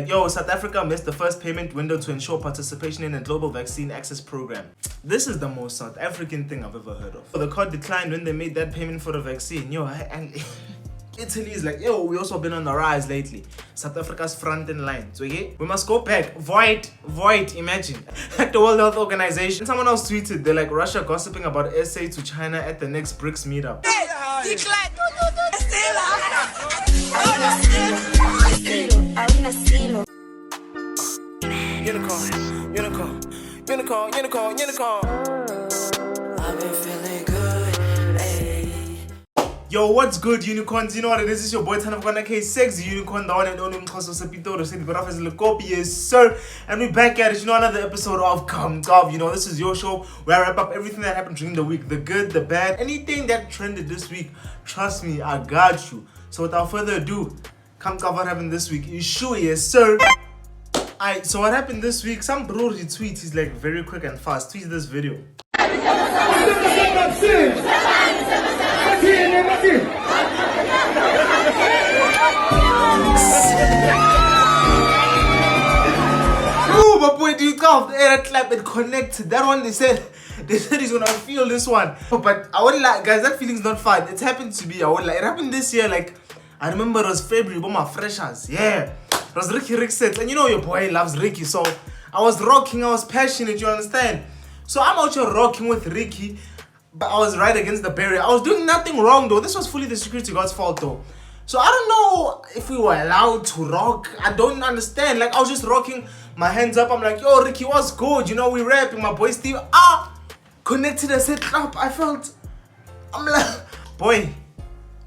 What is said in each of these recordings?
Yo, South Africa missed the first payment window to ensure participation in a global vaccine access program. This is the most South African thing I've ever heard of. The card declined when they made that payment for the vaccine. Yo, and Italy is like, yo, we also been on the rise lately. South Africa's front in line. So okay, we must go back. Void, imagine. At the World Health Organization. Someone else tweeted, they're like, Russia gossiping about SA to China at the next BRICS meetup. Unicorn. I've been feeling good, ayy. Yo, what's good, unicorns? You know what it is? It's your boy Segzy Unicorn, the one and only Epitori, said the graph is Lucasrap, yes sir. And we're back at it, you know, another episode of cav'd. You know, this is your show where I wrap up everything that happened during the week, the good, the bad, anything that trended this week. Trust me, I got you. So without further ado, cav'd happened this week. You sure, yes sir? Alright, so what happened this week? Some bro retweets, he's like very quick and fast. Tweet this video. Oh, my boy, do you cav'd? Air clap and connected. That one they said he's gonna feel this one. But I wouldn't lie, guys, that feeling's not fun. It happened to me. I wouldn't lie. It happened this year, like I remember it was February, but my freshers, yeah. It was Ricky sets, and you know your boy loves Ricky, so I was rocking, I was passionate, you understand? So I'm out here rocking with Ricky, but I was right against the barrier. I was doing nothing wrong though. This was fully the security guard's fault though. So I don't know if we were allowed to rock. I don't understand. Like I was just rocking, my hands up. I'm like, yo, Ricky, what's good? You know, we rapping. My boy Steve, connected. I said clap. I'm like, boy,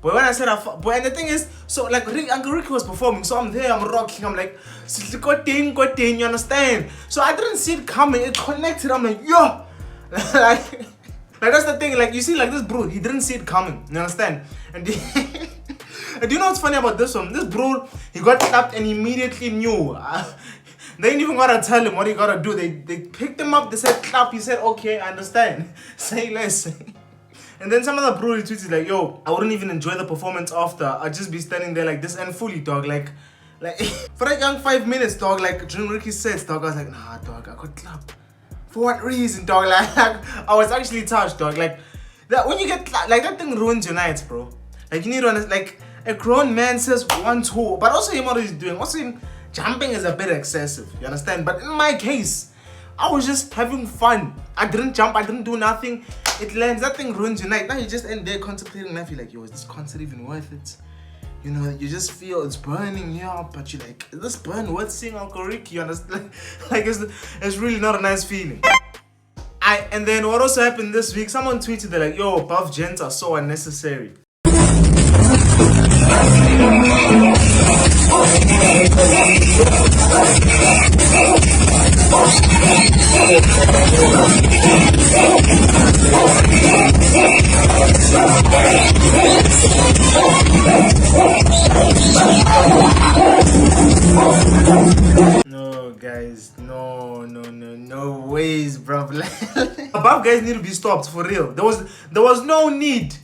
when I said boy, and the thing is, so like Uncle Ricky was performing, so I'm there, I'm rocking, I'm like, you understand? So I didn't see it coming, it connected, I'm like, yo, like that's the thing, like you see, like this bro, he didn't see it coming, you understand? And and do you know what's funny about this one? This bro, he got clapped and he immediately knew. They didn't even gotta tell him what he gotta do. They picked him up, they said clap, he said, okay, I understand, say less. And then some of the bro retweets like, yo, I wouldn't even enjoy the performance after. I'd just be standing there like this and fully, dog. Like for a young 5 minutes, dog. Like during Ricky's sets, dog. I was like, nah, dog, I could clap. For what reason, dog? Like I was actually touched, dog. Like that when you get like that thing ruins your nights, bro. Like you need to understand. Like a grown man says 1, 2, but also him what he's doing. Also him jumping is a bit excessive. You understand? But in my case, I was just having fun. I didn't jump. I didn't do nothing. It lands. That thing ruins your night. Now you just end there contemplating life. You're like, yo, is this concert even worth it? You know, you just feel it's burning you up, but you're like, is this burn worth seeing Uncle Ricky? You understand? Like it's really not a nice feeling. And then what also happened this week? Someone tweeted, they're like, yo, Buff Gents are so unnecessary. No guys, no ways, bro. Buff guys need to be stopped for real. There was no need.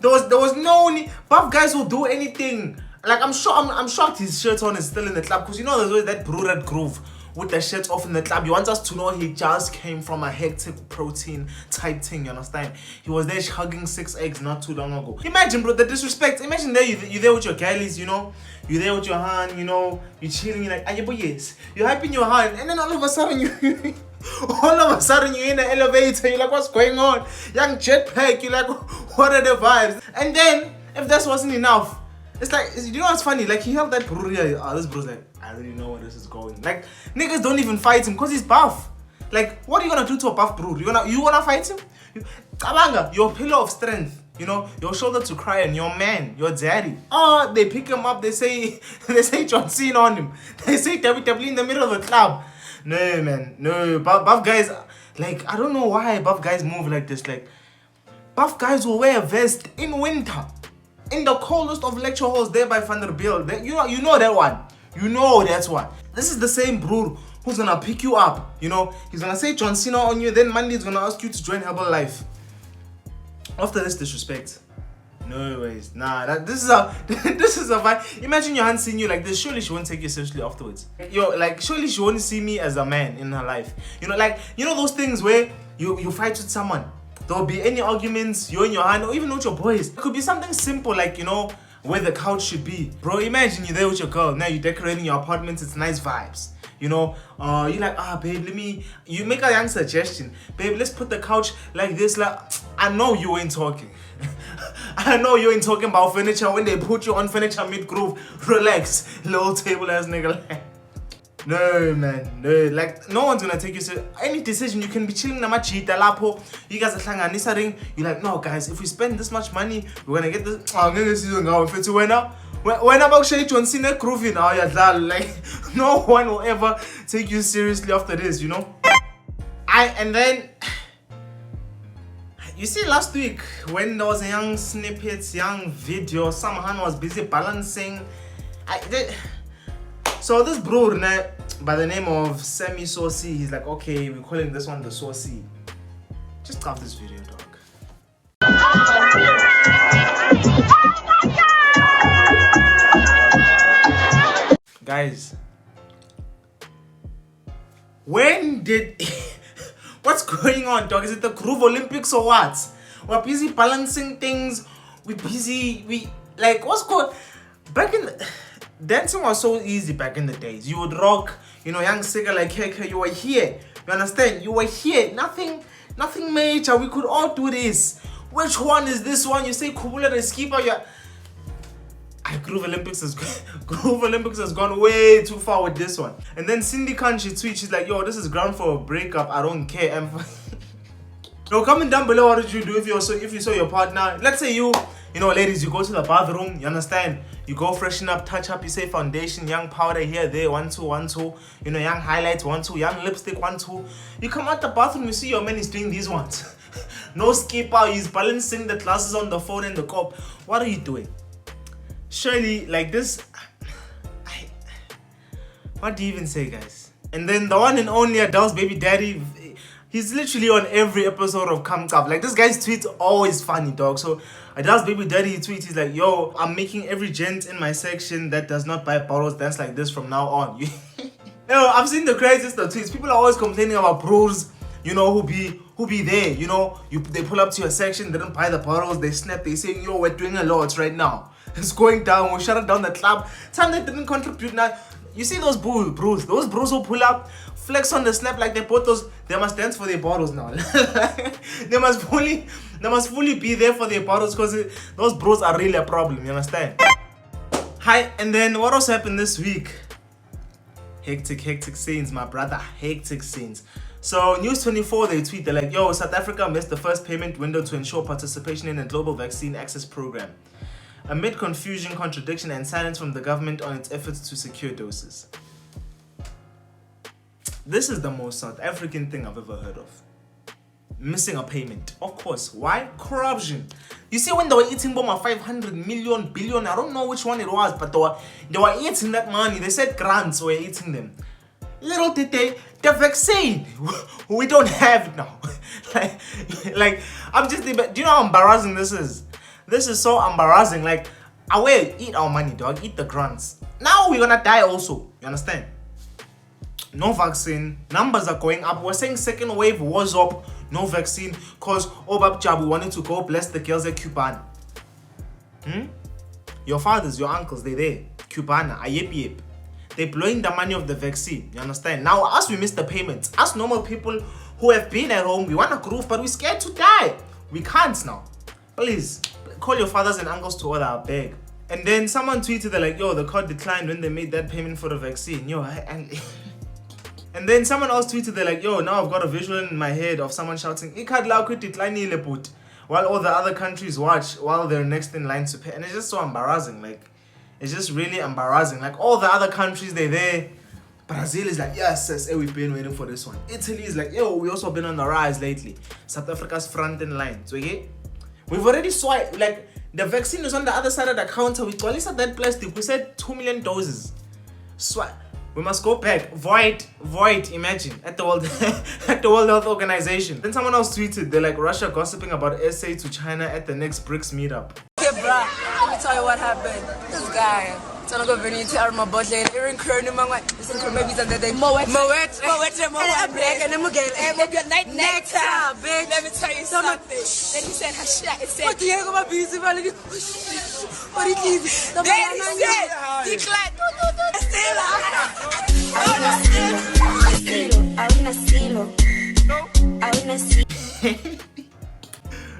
There was no need. Buff guys will do anything. Like I'm shocked his shirt on is still in the club, because you know there's always that brutal groove with the shirt off in the club. He wants us to know he just came from a hectic protein type thing, you understand? He was there hugging 6 eggs not too long ago. Imagine, bro, the disrespect. Imagine there you there with your girlies, you know? You're there with your hand, you know? You're chilling, you're like, boy, yes. You're hyping your hand, and then all of a sudden you're in the elevator. You're like, what's going on? Young jetpack. You're like, what are the vibes? And then, if that wasn't enough, it's like, you know what's funny? Like, he held that bro, this bro's like, I already know where this is going. Like, niggas don't even fight him because he's buff. Like, what are you gonna do to a buff bro? You wanna fight him? Kabanga, your pillar of strength, you know, your shoulder to cry on, your man, your daddy. Oh, they pick him up, they say John Cena on him. They say WWE in the middle of the club. No, man, no. Buff guys, like, I don't know why buff guys move like this. Like, buff guys will wear a vest in winter. In the coldest of lecture halls there by Vanderbilt. You know that one. You know that's one. This is the same bro who's gonna pick you up. You know, he's gonna say John Cena on you, then Monday he's gonna ask you to join Herbalife. After this disrespect, No ways. Nah, this is a this is a vibe. Imagine your aunt seeing you like this. Surely she won't take you seriously afterwards. Yo, like surely she won't see me as a man in her life. You know, like those things where you fight with someone. There'll be any arguments, you and your aunt, or even with your boys. It could be something simple like, where the couch should be. Bro, imagine you're there with your girl. Now you're decorating your apartment, it's nice vibes. You're like, babe, you make a young suggestion. Babe, let's put the couch like this. Like, I know you ain't talking. I know you ain't talking about furniture when they put you on furniture mid-groove. Relax, little table ass nigga. No, man, no. Like, no one's gonna take you to any decision. You can be chilling na machita lapo. You guys are hlanganisa ring. You're like, no, guys, if we spend this much money, we're gonna get this. When about shade John Cena groovy now, like, no one will ever take you seriously after this, And then, you see, last week when there was a young video, someone was busy balancing. So this bro by the name of Semi Saucy, he's like, okay, we're calling this one the Saucy. Just grab this video, dog. Guys, when did what's going on, dog? Is it the Groove Olympics or what? We're busy balancing things. What's going back in dancing was so easy back in the days. You would rock, young singer like Keke, you were here. You understand? You were here. Nothing major. We could all do this. Which one is this one? You say Kubula the skipper, Groove Olympics has gone way too far with this one. And then Cindy Khan, she tweets, she's like, yo, this is ground for a breakup. I don't care. Yo, comment down below, what did you do if you saw your partner? Let's say ladies, you go to the bathroom, you understand? You go freshen up, touch up, you say foundation, young powder here, there, 1, 2, 1, 2. Young highlights, 1, 2, young lipstick, 1, 2. You come out the bathroom, you see your man is doing these ones. No skipper, he's balancing the glasses on the phone and the cup. What are you doing? Surely, like this, what do you even say, guys? And then the one and only Adele's baby daddy, he's literally on every episode of cav'd. Like, this guy's tweets always funny, dog. So Adele's baby daddy, he tweets, he's like, yo, I'm making every gent in my section that does not buy bottles dance like this from now on. Yo, I've seen the craziest of tweets. People are always complaining about bros, who be there, they pull up to your section, they don't buy the bottles, they snap, they say, yo, we're doing a lot right now. It's going down, we'll shut down the club. Time they didn't contribute now. You see those bros who pull up, flex on the snap like they bought those, they must dance for their bottles now. they must fully be there for their bottles because those bros are really a problem, you understand? Hi, and then what else happened this week? Hectic scenes, my brother, hectic scenes. So News 24, they tweet, they're like, yo, South Africa missed the first payment window to ensure participation in a global vaccine access program, amid confusion, contradiction, and silence from the government on its efforts to secure doses. This is the most South African thing I've ever heard of. Missing a payment. Of course. Why? Corruption. You see, when they were eating bomb 500 million, billion, I don't know which one it was, but they were eating that money. They said grants were eating them. Little did they, the vaccine, we don't have it now. like, I'm just, do you know how embarrassing this is? This is so embarrassing. Like, away, eat our money, dog. Eat the grants. Now we're gonna die also. You understand? No vaccine. Numbers are going up. We're saying second wave was up. No vaccine. Cause Obab Jabu wanted to go bless the girls at Cuban. Your fathers, your uncles, they're there. Cubana, ayep. They're blowing the money of the vaccine. You understand? Now, us, we miss the payments. Us normal people who have been at home, we wanna groove, but we're scared to die. We can't now. Please. Call your fathers and uncles to order, I beg. And then someone tweeted, they're like, yo, the card declined when they made that payment for the vaccine. Yo, and then someone else tweeted, they're like, yo, now I've got a visual in my head of someone shouting, "Ikad la could decline," while all the other countries watch while they're next in line to pay. And it's just so embarrassing. Like, it's just really embarrassing. Like, all the other countries, they're there. Brazil is like, yes, we've been waiting for this one. Italy is like, yo, we also been on the rise lately. South Africa's front in line. So, yeah. We've already swiped, like, the vaccine is on the other side of the counter. We at that plastic. We said 2 million doses. Swipe. We must go back. Void, imagine, at the World Health Organization. Then someone else tweeted, they're like, Russia gossiping about SA to China at the next BRICS meetup. tell you what happened. This guy, trying to go Vinny to my bottle, Aaron Kern, and my wife, listen to maybe that day. Moet, black, and then we get next time, bitch. Let me tell you something. Then he said, it said, what the hell am I busy? What did he say? Decline.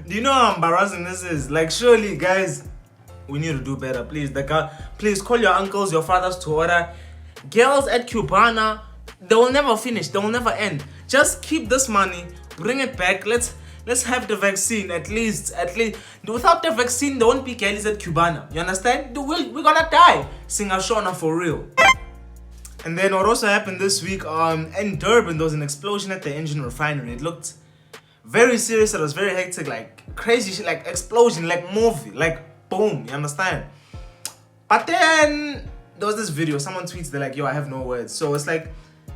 Do you know how embarrassing this is? Like, surely, guys, we need to do better. Please, please call your uncles, your fathers to order. Girls at Cubana, they will never finish. They will never end. Just keep this money, bring it back. Let's have the vaccine at least. Without the vaccine, there won't be girls at Cubana. You understand? We're gonna die. Singer Shona for real. And then what also happened this week? In Durban, there was an explosion at the Engen Refinery. It looked very serious. It was very hectic, like crazy shit, like explosion, like movie, like boom. You understand? But then there was this video. Someone tweets, they're like, "Yo, I have no words." So it's like,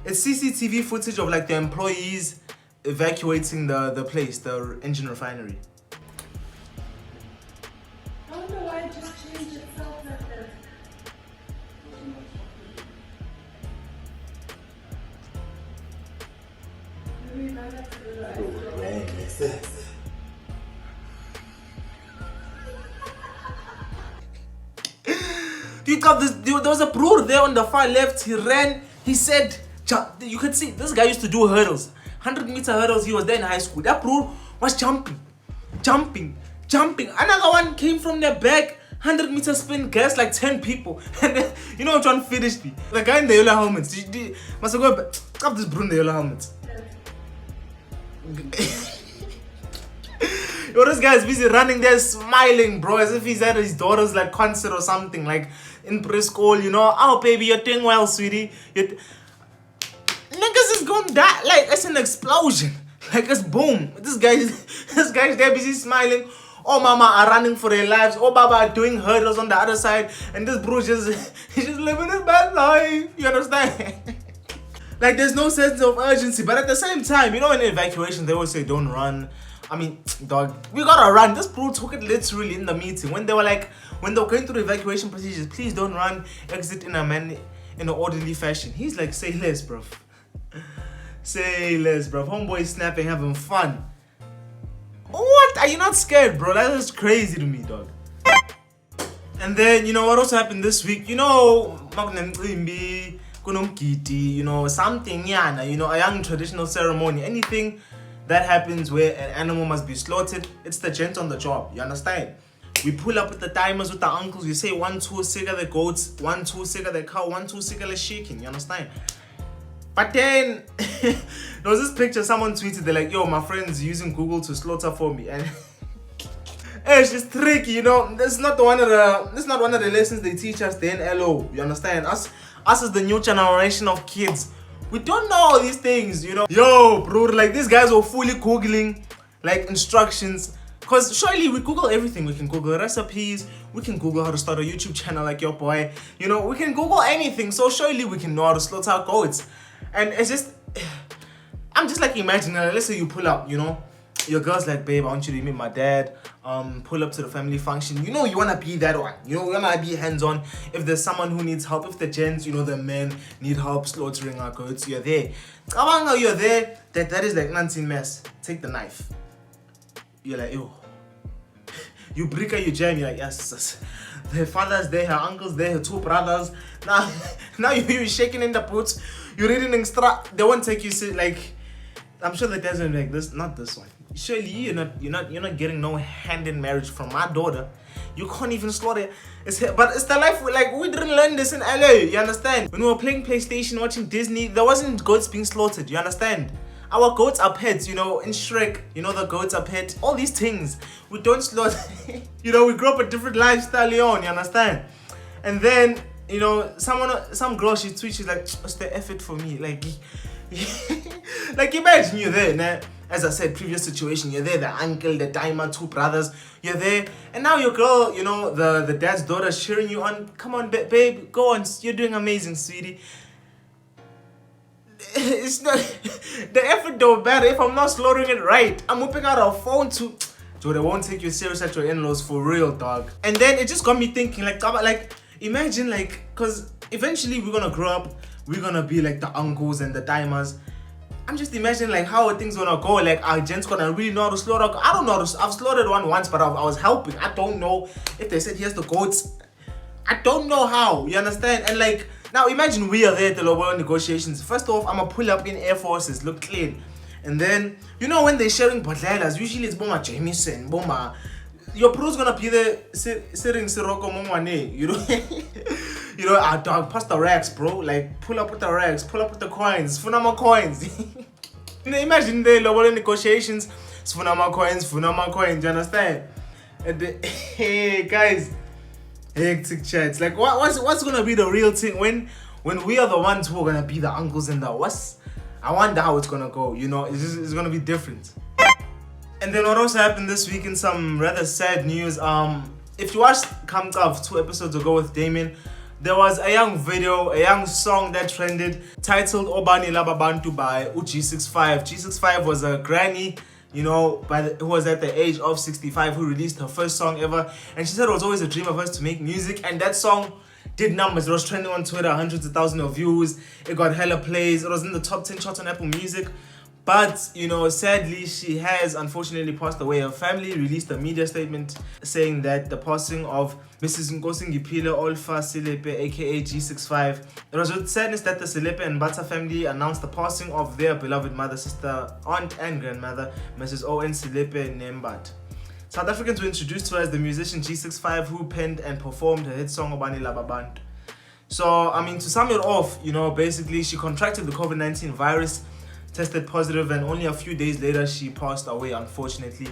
it's CCTV footage of like the employees evacuating the place, the Engen Refinery. I don't know why it just changed itself like that. You got this. There was a broer there on the far left. He ran. He said, you could see this guy used to do hurdles, 100-meter hurdles. He was there in high school. That broer was jumping. Another one came from the back, 100-meter spin, gassed like 10 people. And then, you know which one finished me? The guy in the yellow helmet. Must go back. Grab this broer in the yellow helmet. Yo, this guy's busy running there smiling, bro, as if he's at his daughter's like concert or something, like in preschool, you know. Oh baby, you're doing well, sweetie. Niggas is gonna die. Like, it's an explosion. Like, it's boom. This guy's there busy smiling. Oh mama are running for their lives. Oh baba are doing hurdles on the other side. And this bro he's just living his bad life. You understand? Like, there's no sense of urgency, but at the same time, you know, in evacuation they always say don't run. I mean, dog, we gotta run. This bro took it literally in the meeting when they were going through evacuation procedures. Please don't run. Exit in an orderly fashion. He's like, say less, bro. Say less, bro. Homeboy snapping, having fun. What? Are you not scared, bro? That is crazy to me, dog. And then, you know what also happened this week? You know, you know, something, you know, a young traditional ceremony, anything that happens where an animal must be slaughtered, it's the gent on the job. You understand? We pull up with the timers with the uncles. We say 1, 2, siga the goats, 1, 2, siga the cow, 1, 2, siga the shaking. You understand? But then there was this picture someone tweeted. They're like, "Yo, my friend's using Google to slaughter for me," and it's just tricky, you know. This is not one of the lessons they teach us there in LO. You understand? Us as the new generation of kids, we don't know all these things, you know. Yo, bro, like these guys were fully googling like instructions, because surely we Google everything. We can Google recipes, we can Google how to start a YouTube channel like your boy, you know, we can Google anything. So surely we can know how to slaughter goats. And it's just, I'm just like imagining, let's say you pull up, you know, your girl's like, "Babe, I want you to meet my dad, pull up to the family function." You know, you want to be that one, you know, you want to be hands-on. If there's someone who needs help, if the gents, you know, the men need help slaughtering our goats, you're there. Kabanga, you're there. That is like Nancy mess. Take the knife. You're like, yo. You break her, you jam, you're like, yes. Her father's there, her uncle's there, her 2 brothers. Now you're shaking in the boots. You're reading extra. They won't take you like. I'm sure that doesn't like this. Not this one. Surely you're not getting no hand in marriage from my daughter. You can't even slaughter. But it's the life. Like, we didn't learn this in LA. You understand? When we were playing PlayStation, watching Disney, there wasn't goats being slaughtered. You understand? Our goats are pets, you know, in Shrek, you know, the goats are pets, all these things. We don't slaughter, you know, we grew up a different lifestyle, Leon, you understand? And then, you know, some girl, she tweets, she's like, "What's the effort for me?" Like, like, imagine you're there, nah? As I said, previous situation, you're there, the uncle, the timer, 2 brothers, you're there, and now your girl, you know, the dad's daughter cheering you on. Come on, babe, go on, you're doing amazing, sweetie. It's not the effort don't matter if I'm not slaughtering it right. I'm whipping out a phone to So they won't take you serious at your in-laws for real, dog. And then it just got me thinking, like imagine, like, cause eventually we're gonna grow up, we're gonna be like the uncles and the timers. I'm just imagining like how are things gonna go. Like, our gents gonna really know how to slaughter? I don't know. I've slaughtered one once, but I was helping. I don't know if they said here's the goats. I don't know how. You understand? And like, now imagine we are there at the local negotiations. First off, I'ma pull up in Air Forces, look clean. And then, you know, when they're sharing badlalas, usually it's Boma Jamison, Boma. Your pro's gonna be there sitting Siroko Momwane, you know? You know, our dog, pass the racks, bro. Like, pull up with the racks, pull up with the coins, Funama coins. Imagine the local negotiations, Funama coins, you understand? And the, hey, guys, hectic chats. Like, what's gonna be the real thing when we are the ones who are gonna be the uncles and the what's? I wonder how it's gonna go, you know, it's gonna be different. And then what also happened this week in some rather sad news, if you watched cav'd 2 episodes ago with Damien, there was a young video, a young song that trended titled Obani Laba Bantu by G65. G65 was a granny, you know, who was at the age of 65, who released her first song ever, and she said it was always a dream of hers to make music, and that song did numbers. It was trending on Twitter, hundreds of thousands of views. It got hella plays. It was in the top 10 charts on Apple Music. But, you know, sadly, she has unfortunately passed away. Her family released a media statement saying that the passing of Mrs. Nkosingipile Olfa Silepe, aka G65. It was with sadness that the Silepe and Bata family announced the passing of their beloved mother, sister, aunt, and grandmother, Mrs. O.N. Silepe Nembat. South Africans were introduced to her as the musician G65, who penned and performed her hit song Obani Laba Bantu. So, I mean, to sum it off, you know, basically she contracted the COVID-19 virus, tested positive, and only a few days later she passed away, unfortunately.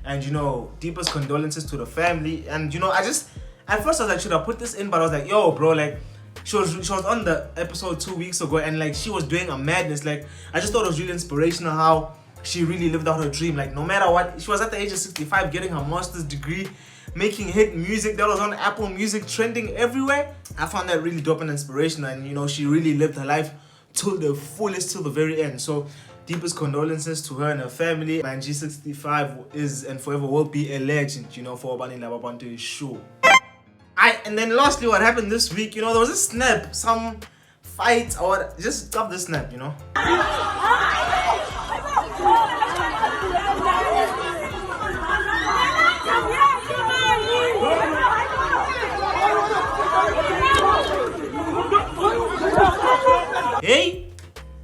And, you know, deepest condolences to the family. And, you know, at first I was like, should I put this in? But I was like, yo, bro, like, she was on the episode 2 weeks ago, and like she was doing a madness. Like, I just thought it was really inspirational how she really lived out her dream. Like, no matter what, she was at the age of 65 getting her master's degree, making hit music that was on Apple Music, trending everywhere. I found that really dope and inspirational, and you know, she really lived her life to the fullest, till the very end. So deepest condolences to her and her family. Man, G65 is and forever will be a legend, you know, for Obani Laba Bantu, sure. And then lastly, what happened this week, you know, there was a snap, some fight or just stop the snap, you know.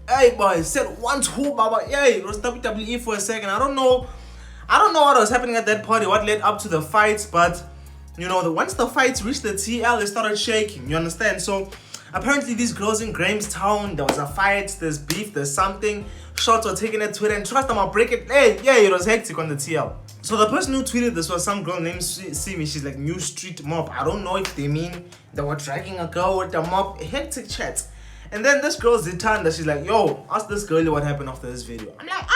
Hey boys, said 1-2 baba. Hey, it was WWE for a second. I don't know what was happening at that party, what led up to the fights, but you know, once the fights reached the TL, they started shaking, you understand? So apparently these girls in Grahamstown, there was a fight, there's beef, there's something, shots were taken at Twitter, and trust them, I'll break it. Hey, yeah, it was hectic on the TL. So the person who tweeted this was some girl named Simi. She's like, New Street Mob. I don't know if they mean they were dragging a girl with the mob. Hectic chat. And then this girl Zitanda, she's like, yo, ask this girl what happened after this video. I'm like,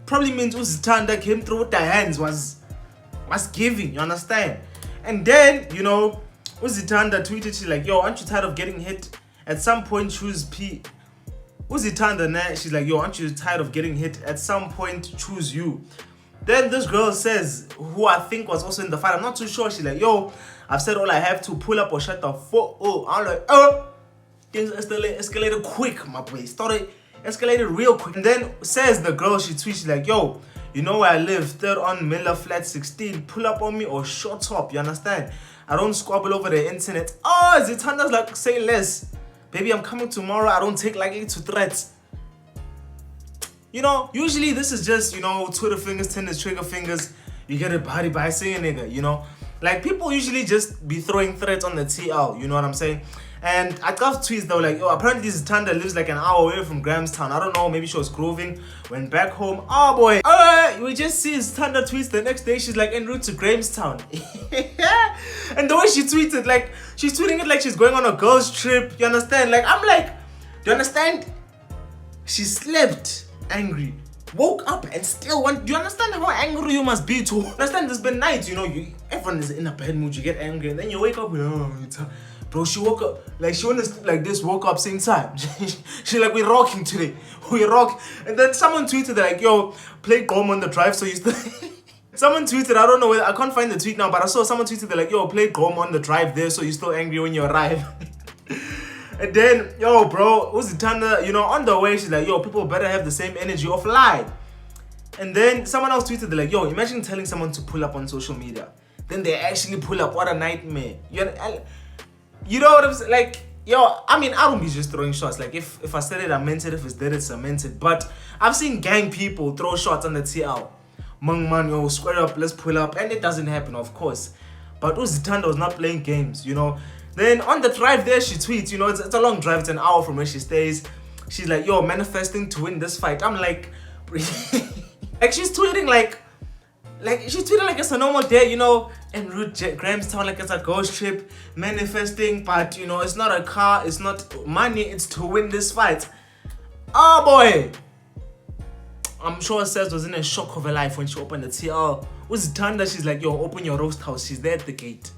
probably means Zitanda came through with the hands, was giving, you understand? And then, you know, Zitanda tweeted, she's like, yo, aren't you tired of getting hit? At some point, choose P. Zitanda, she's like, yo, aren't you tired of getting hit? At some point, choose you. Then this girl says, who I think was also in the fight, I'm not too sure, she's like, yo, I've said all I have to, pull up or shut the fuck. I'm like, things escalated quick, my boy. Escalated real quick. And then says the girl, she tweets, she's like, yo, you know where I live, 3rd on Miller Flat 16, pull up on me or shut up, you understand? I don't squabble over the internet. Zitanda's like, say less. Baby, I'm coming tomorrow, I don't take lightly to threats. You know, usually this is just, you know, Twitter fingers, tennis, trigger fingers. You get a body by saying a nigga, you know? Like, people usually just be throwing threats on the TL, you know what I'm saying? And I got tweets that were like, oh, apparently this Tanda lives like an hour away from Grahamstown. I don't know, maybe she was groving, went back home. Oh boy, we just see Tanda tweets the next day, she's like en route to Grahamstown. And the way she tweeted, like, she's tweeting it like she's going on a girl's trip, you understand? Like, I'm like, do you understand? She slept angry, woke up and still want. Do you understand how angry you must be to understand? There's been nights, you know, everyone is in a bad mood, you get angry, and then you wake up with, bro, she woke up, like, she wanna sleep like this, woke up same time. She like, we're rocking today, we rock. And then someone tweeted like, yo, play Gom on the drive so you still Someone tweeted, I don't know, I can't find the tweet now, but I saw someone tweeted, they're like, yo, play Gqom on the drive there so you're still angry when you arrive. And then, yo, bro, Uzitanda, you know, on the way, she's like, yo, people better have the same energy offline. And then someone else tweeted, they're like, yo, imagine telling someone to pull up on social media. Then they actually pull up. What a nightmare. You know what I'm saying? Like, yo, I mean, I don't be just throwing shots. Like, if I said it, I meant it. If it's dead, it's cemented. But I've seen gang people throw shots on the TL. Mung man, yo, square up, let's pull up. And it doesn't happen, of course. But Uzitanda was not playing games, you know. Then on the drive there, she tweets, you know, it's a long drive, it's an hour from where she stays. She's like, yo, manifesting to win this fight. I'm like, like she's tweeting like it's a normal day, you know, en route Grahamstown, like it's a ghost trip, manifesting, but you know, it's not a car, it's not money, it's to win this fight. Oh boy. I'm sure Segzy was in a shock of her life when she opened the TL. Uzitanda, she's like, yo, open your roast house. She's there at the gate.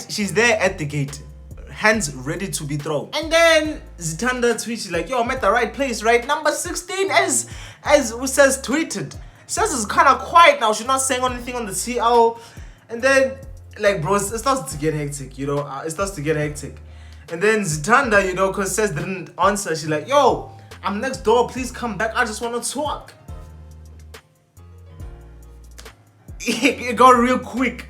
She's there at the gate. Hands ready to be thrown. And then Zitanda tweets, she's like, yo, I'm at the right place, right? Number 16, as Segzy tweeted. Segzy is kind of quiet now. She's not saying anything on the TL. And then, like, bro, it starts to get hectic, you know? It starts to get hectic. And then Zitanda, you know, because Segzy didn't answer, she's like, yo, I'm next door, please come back, I just want to talk. It got real quick.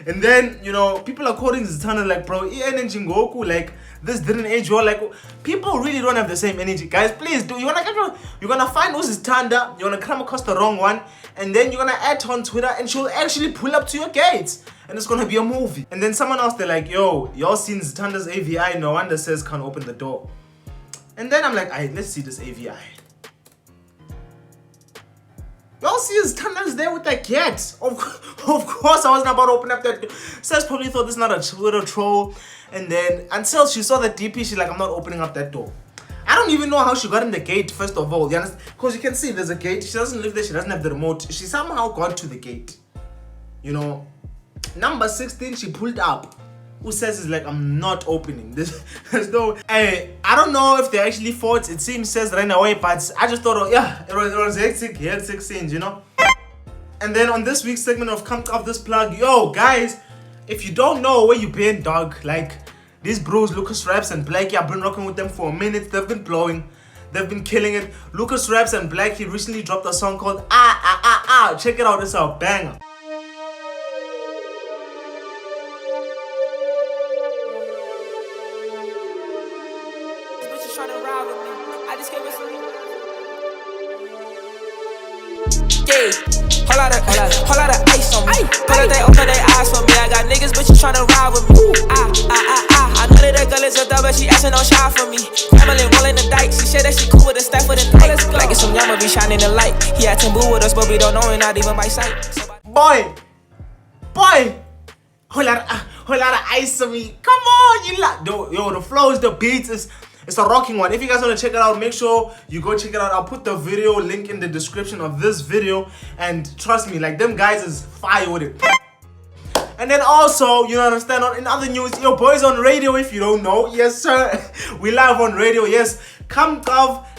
And then, you know, people are calling Zitanda like, bro, energy Ngoku, like, this didn't age well. Like, people really don't have the same energy. Guys, please, you're gonna find Zitanda, you're gonna come across the wrong one, and then you're gonna add her on Twitter, and she'll actually pull up to your gates. And it's gonna be a movie. And then someone else, they're like, yo, y'all seen Zitanda's AVI? No wonder Segzy can't open the door. And then I'm like, alright, let's see this AVI. Y'all see Zitanda's there with that cat. Of course I wasn't about to open up that door. Segzy probably thought this is not a Twitter troll. And then until she saw the DP, she's like, I'm not opening up that door. I don't even know how she got in the gate, first of all. You understand? Because you can see there's a gate. She doesn't live there. She doesn't have the remote. She somehow got to the gate. You know, number 16, she pulled up. Who says is like, I'm not opening this. There's no, I don't know if they actually fought. It seems Segzy ran away, but I just thought, oh, yeah, it was hectic. He had 6 scenes, you know. And then on this week's segment of Come Off This Plug, yo, guys, if you don't know where you been, dog, like, these bros, Lucasrap and Blxckie, I've been rocking with them for a minute. They've been blowing. They've been killing it. Lucasrap and Blxckie recently dropped a song called Check it out, it's a banger. Whole lot of ice on me. Put they open their eyes for me. I got niggas, but you tryna ride with me. I know that girl is a dub, but she asking no shine for me. Family rolling the dice. She said that she cool with the staff with the dice. Like it's some yama be shining the light. He had Timbu with us, but we don't know him, not even by sight. Boy, whole lot of ice on me. Come on, you like, yo, the flows, the beats it's a rocking one. If you guys want to check it out, make sure you go check it out. I'll put the video link in the description of this video. And trust me, like, them guys is fire with it. And then also, you understand, in other news, your boys on radio, if you don't know. Yes, sir. We live on radio, yes. cav'd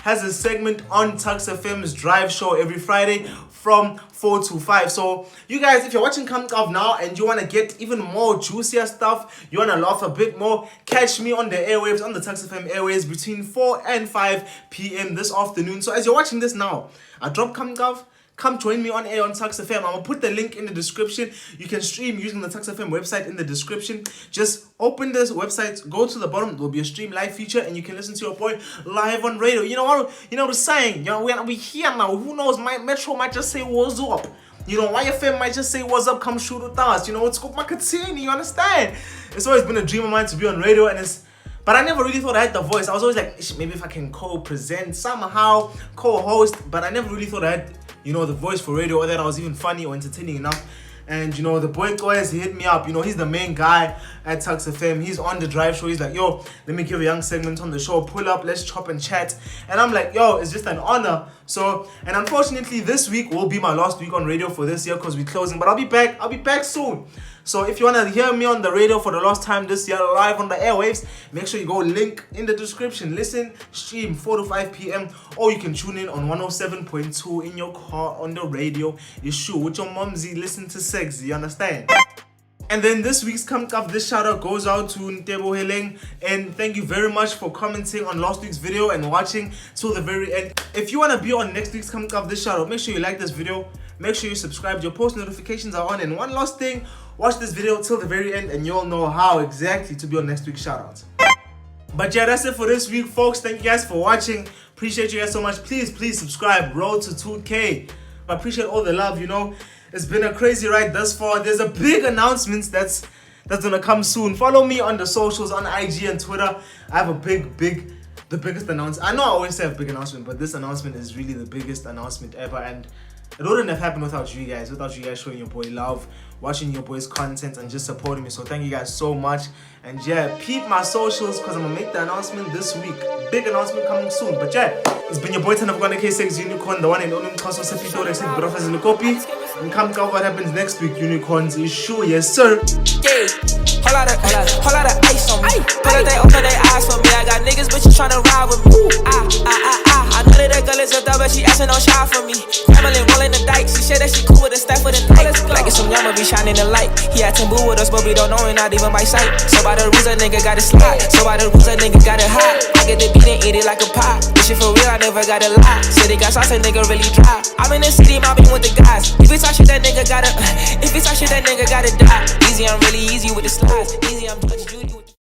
has a segment on Tuks FM's drive show every Friday from 4 to 5. So you guys, if you're watching cav'd now and you want to get even more juicier stuff, you want to laugh a bit more, catch me on the airwaves, on the Tuks FM airwaves between 4 and 5 p.m. this afternoon. So as you're watching this now, I drop cav'd. Come join me on air on Tuks FM. I'm going to put the link in the description. You can stream using the Tuks FM website in the description. Just open this website, go to the bottom. There will be a stream live feature and you can listen to your boy live on radio. You know what I'm saying? You know, we here now. Who knows? My Metro might just say what's up. You know, YFM might just say what's up, come shoot with us. You know, it's Makatini, you understand? It's always been a dream of mine to be on radio, and but I never really thought I had the voice. I was always like, maybe if I can co-present somehow, co-host, but I never really thought I had, you know, the voice for radio, or that I was even funny or entertaining enough. And you know, the boy Toys, he hit me up. You know, he's the main guy at Tuks FM. He's on the drive show. He's like, yo, let me give a young segment on the show. Pull up, let's chop and chat. And I'm like, yo, it's just an honor. So, and unfortunately, this week will be my last week on radio for this year because we're closing. But I'll be back. I'll be back soon. So if you want to hear me on the radio for the last time this year, live on the airwaves, make sure you go link in the description. Listen, stream 4 to 5 p.m. or you can tune in on 107.2 in your car on the radio. You sure with your mumsy, listen to Segzy, you understand? And then this week's cav'd, this shout out goes out to Ntebo Heleng, and thank you very much for commenting on last week's video and watching till the very end. If you want to be on next week's cav'd, this shout out, make sure you like this video, make sure you subscribe, your post notifications are on, and one last thing, watch this video till the very end and you'll know how exactly to be on next week's shout out. But yeah, that's it for this week, folks. Thank you guys for watching. Appreciate you guys so much. Please subscribe. Road to 2K. I appreciate all the love, you know. It's been a crazy ride thus far. There's a big announcement that's gonna come soon. Follow me on the socials, on IG and Twitter. I have a the biggest announcement. I know I always say a big announcement, but this announcement is really the biggest announcement ever, and it wouldn't have happened without you guys showing your boy love, watching your boy's content, and just supporting me. So thank you guys so much. And yeah, peep my socials because I'm gonna make the announcement this week. Big announcement coming soon. But yeah, it's been your boy Segzy Unicorn, the one and only Mkhaso Sepito except Brofes in the copy. And come cover what happens next week, Unicorns. You sure? Yes, sir. Yeah, whole lot of ice on me. But they open their eyes for me. I got niggas, but you tryna ride with me. I know that girl is a dub, but she asking no shot for me. Family rolling the dice. She said that she cool with the staff for the night. Like it's some yama be shining the light. He had Timbu with us, but we don't know him, not even by sight. So by the rules, a nigga gotta slide. So by the rules, a nigga gotta hide. I get the beat and eat it like a pie. This shit for real, I never gotta lie. City got sauce, a nigga really dry. I'm in the city, mobbing with the guys. If it's our shit, that nigga gotta die. Easy, I'm really easy with the slides. Easy, I'm touching you.